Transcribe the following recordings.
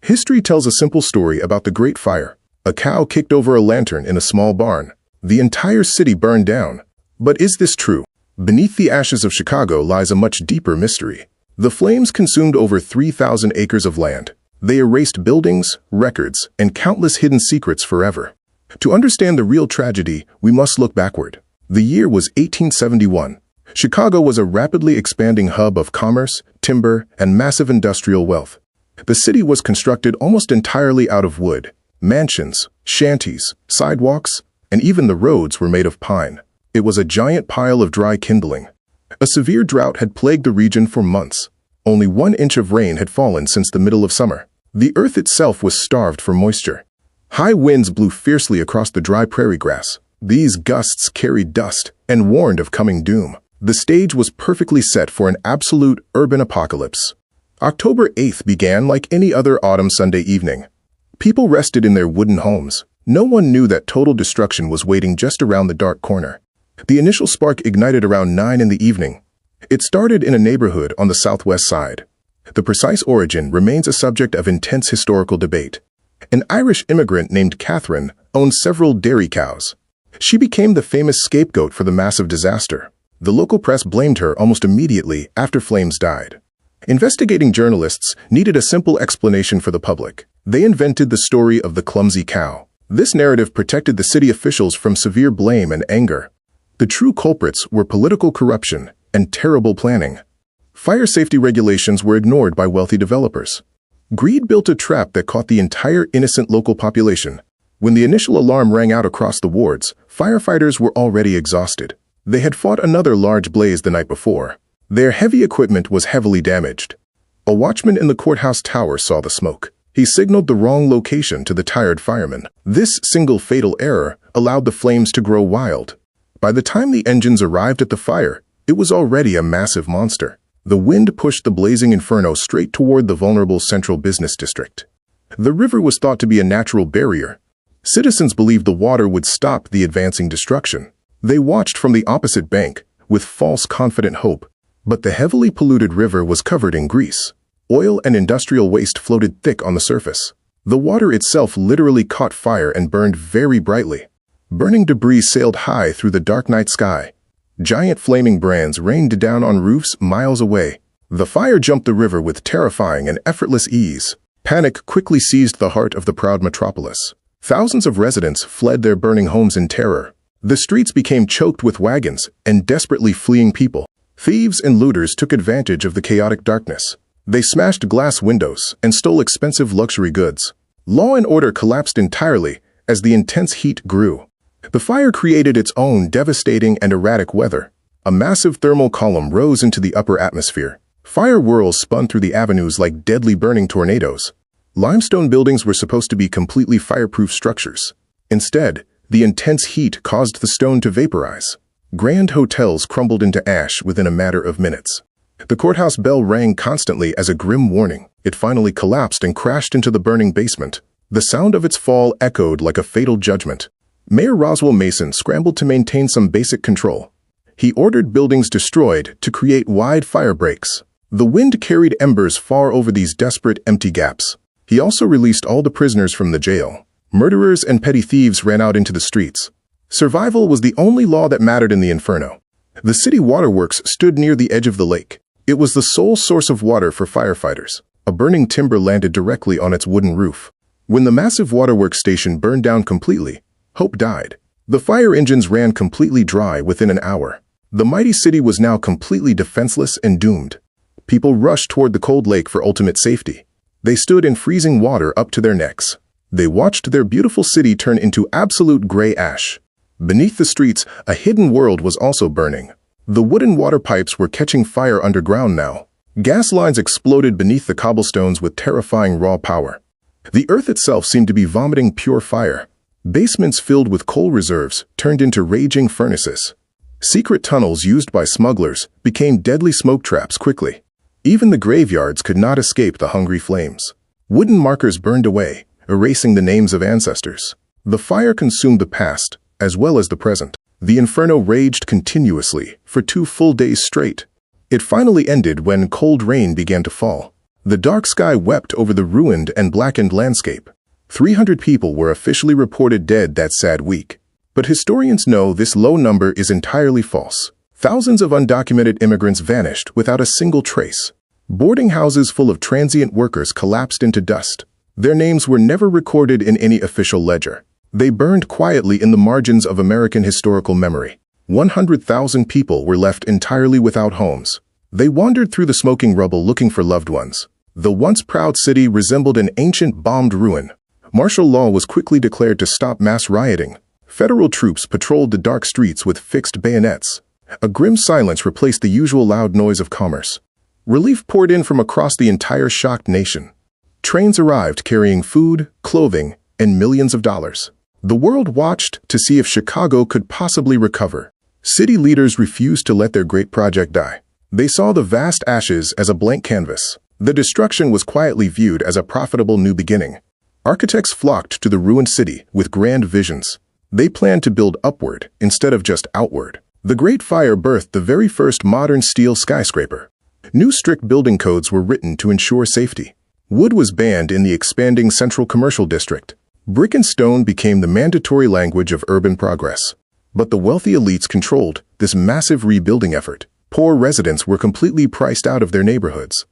History tells a simple story about the Great Fire. A cow kicked over a lantern in a small barn. The entire city burned down. But is this true? Beneath the ashes of Chicago lies a much deeper mystery. The flames consumed over 3,000 acres of land. They erased buildings, records, and countless hidden secrets forever. To understand the real tragedy, we must look backward. The year was 1871. Chicago was a rapidly expanding hub of commerce, timber, and massive industrial wealth. The city was constructed almost entirely out of wood. Mansions, shanties, sidewalks, and even the roads were made of pine. It was a giant pile of dry kindling. A severe drought had plagued the region for months. Only 1 inch of rain had fallen since the middle of summer. The earth itself was starved for moisture. High winds blew fiercely across the dry prairie grass. These gusts carried dust and warned of coming doom. The stage was perfectly set for an absolute urban apocalypse. October 8th began like any other autumn Sunday evening. People rested in their wooden homes. No one knew that total destruction was waiting just around the dark corner. The initial spark ignited around 9 in the evening. It started in a neighborhood on the southwest side. The precise origin remains a subject of intense historical debate. An Irish immigrant named Catherine owned several dairy cows. She became the famous scapegoat for the massive disaster. The local press blamed her almost immediately after flames died. Investigating journalists needed a simple explanation for the public. They invented the story of the clumsy cow. This narrative protected the city officials from severe blame and anger. The true culprits were political corruption and terrible planning. Fire safety regulations were ignored by wealthy developers. Greed built a trap that caught the entire innocent local population. When the initial alarm rang out across the wards, firefighters were already exhausted. They had fought another large blaze the night before. Their heavy equipment was heavily damaged. A watchman in the courthouse tower saw the smoke. He signaled the wrong location to the tired firemen. This single fatal error allowed the flames to grow wild. By the time the engines arrived at the fire, it was already a massive monster. The wind pushed the blazing inferno straight toward the vulnerable central business district. The river was thought to be a natural barrier. Citizens believed the water would stop the advancing destruction. They watched from the opposite bank with false confident hope. But the heavily polluted river was covered in grease. Oil and industrial waste floated thick on the surface. The water itself literally caught fire and burned very brightly. Burning debris sailed high through the dark night sky. Giant flaming brands rained down on roofs miles away. The fire jumped the river with terrifying and effortless ease. Panic quickly seized the heart of the proud metropolis. Thousands of residents fled their burning homes in terror. The streets became choked with wagons and desperately fleeing people. Thieves and looters took advantage of the chaotic darkness. They smashed glass windows and stole expensive luxury goods. Law and order collapsed entirely as the intense heat grew. The fire created its own devastating and erratic weather. A massive thermal column rose into the upper atmosphere. Fire whirls spun through the avenues like deadly burning tornadoes. Limestone buildings were supposed to be completely fireproof structures. Instead, the intense heat caused the stone to vaporize. Grand hotels crumbled into ash within a matter of minutes. The courthouse bell rang constantly as a grim warning. It finally collapsed and crashed into the burning basement. The sound of its fall echoed like a fatal judgment. Mayor Roswell Mason scrambled to maintain some basic control. He ordered buildings destroyed to create wide fire breaks. The wind carried embers far over these desperate, empty gaps. He also released all the prisoners from the jail. Murderers and petty thieves ran out into the streets. Survival was the only law that mattered in the inferno. The city waterworks stood near the edge of the lake. It was the sole source of water for firefighters. A burning timber landed directly on its wooden roof. When the massive waterworks station burned down completely, hope died. The fire engines ran completely dry within an hour. The mighty city was now completely defenseless and doomed. People rushed toward the cold lake for ultimate safety. They stood in freezing water up to their necks. They watched their beautiful city turn into absolute gray ash. Beneath the streets, a hidden world was also burning. The wooden water pipes were catching fire underground now. Gas lines exploded beneath the cobblestones with terrifying raw power. The earth itself seemed to be vomiting pure fire. Basements filled with coal reserves turned into raging furnaces. Secret tunnels used by smugglers became deadly smoke traps quickly. Even the graveyards could not escape the hungry flames. Wooden markers burned away, erasing the names of ancestors. The fire consumed the past, as well as the present. The inferno raged continuously for 2 full days straight. It finally ended when cold rain began to fall. The dark sky wept over the ruined and blackened landscape. 300 people were officially reported dead that sad week. But historians know this low number is entirely false. Thousands of undocumented immigrants vanished without a single trace. Boarding houses full of transient workers collapsed into dust. Their names were never recorded in any official ledger. They burned quietly in the margins of American historical memory. 100,000 people were left entirely without homes. They wandered through the smoking rubble looking for loved ones. The once proud city resembled an ancient bombed ruin. Martial law was quickly declared to stop mass rioting. Federal troops patrolled the dark streets with fixed bayonets. A grim silence replaced the usual loud noise of commerce. Relief poured in from across the entire shocked nation. Trains arrived carrying food, clothing, and millions of dollars. The world watched to see if Chicago could possibly recover. City leaders refused to let their great project die. They saw the vast ashes as a blank canvas. The destruction was quietly viewed as a profitable new beginning. Architects flocked to the ruined city with grand visions. They planned to build upward instead of just outward. The Great Fire birthed the very first modern steel skyscraper. New strict building codes were written to ensure safety. Wood was banned in the expanding Central Commercial District. Brick and stone became the mandatory language of urban progress. But the wealthy elites controlled this massive rebuilding effort. Poor residents were completely priced out of their neighborhoods.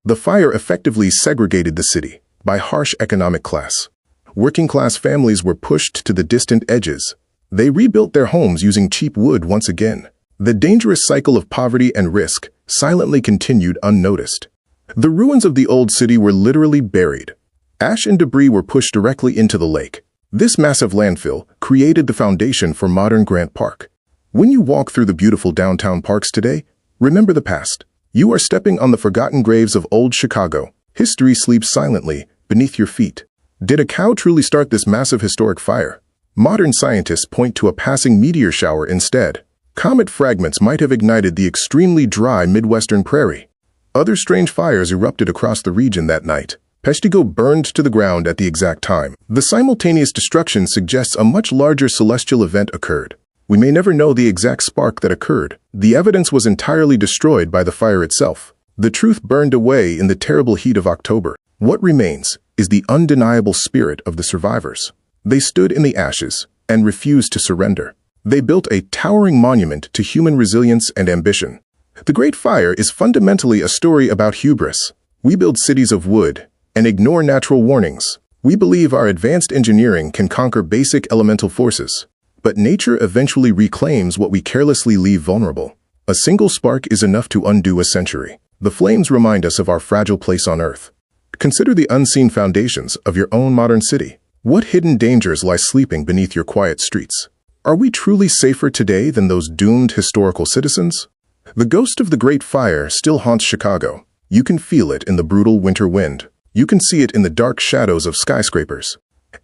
The fire effectively segregated the city by harsh economic class. Working-class families were pushed to the distant edges. They rebuilt their homes using cheap wood once again. The dangerous cycle of poverty and risk silently continued unnoticed. The ruins of the old city were literally buried. Ash and debris were pushed directly into the lake. This massive landfill created the foundation for modern Grant Park. When you walk through the beautiful downtown parks today, remember the past. You are stepping on the forgotten graves of old Chicago. History sleeps silently beneath your feet. Did a cow truly start this massive historic fire? Modern scientists point to a passing meteor shower instead. Comet fragments might have ignited the extremely dry Midwestern prairie. Other strange fires erupted across the region that night. Peshtigo burned to the ground at the exact time. The simultaneous destruction suggests a much larger celestial event occurred. We may never know the exact spark that occurred. The evidence was entirely destroyed by the fire itself. The truth burned away in the terrible heat of October. What remains is the undeniable spirit of the survivors. They stood in the ashes and refused to surrender. They built a towering monument to human resilience and ambition. The Great Fire is fundamentally a story about hubris. We build cities of wood and ignore natural warnings. We believe our advanced engineering can conquer basic elemental forces. But nature eventually reclaims what we carelessly leave vulnerable. A single spark is enough to undo a century. The flames remind us of our fragile place on Earth. Consider the unseen foundations of your own modern city. What hidden dangers lie sleeping beneath your quiet streets? Are we truly safer today than those doomed historical citizens? The ghost of the Great Fire still haunts Chicago. You can feel it in the brutal winter wind. You can see it in the dark shadows of skyscrapers.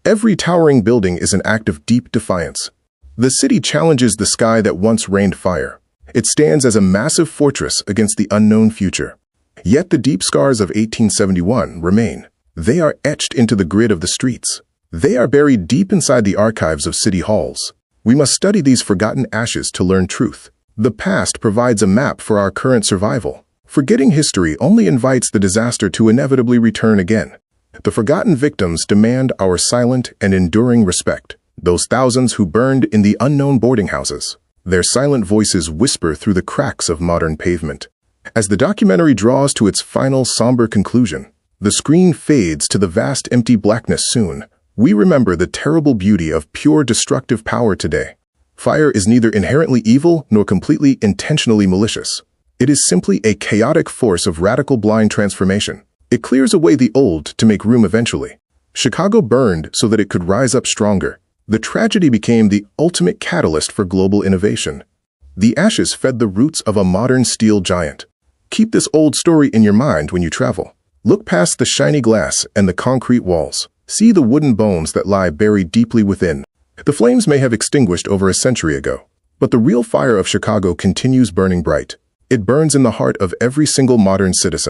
Every towering building is an act of deep defiance. The city challenges the sky that once rained fire. It stands as a massive fortress against the unknown future. Yet the deep scars of 1871 remain. They are etched into the grid of the streets. They are buried deep inside the archives of city halls. We must study these forgotten ashes to learn truth. The past provides a map for our current survival. Forgetting history only invites the disaster to inevitably return again. The forgotten victims demand our silent and enduring respect. Those thousands who burned in the unknown boarding houses. Their silent voices whisper through the cracks of modern pavement. As the documentary draws to its final somber conclusion, the screen fades to the vast empty blackness soon. We remember the terrible beauty of pure destructive power today. Fire is neither inherently evil nor completely intentionally malicious. It is simply a chaotic force of radical blind transformation. It clears away the old to make room eventually. Chicago burned so that it could rise up stronger. The tragedy became the ultimate catalyst for global innovation. The ashes fed the roots of a modern steel giant. Keep this old story in your mind when you travel. Look past the shiny glass and the concrete walls. See the wooden bones that lie buried deeply within. The flames may have extinguished over a century ago, but the real fire of Chicago continues burning bright. It burns in the heart of every single modern citizen.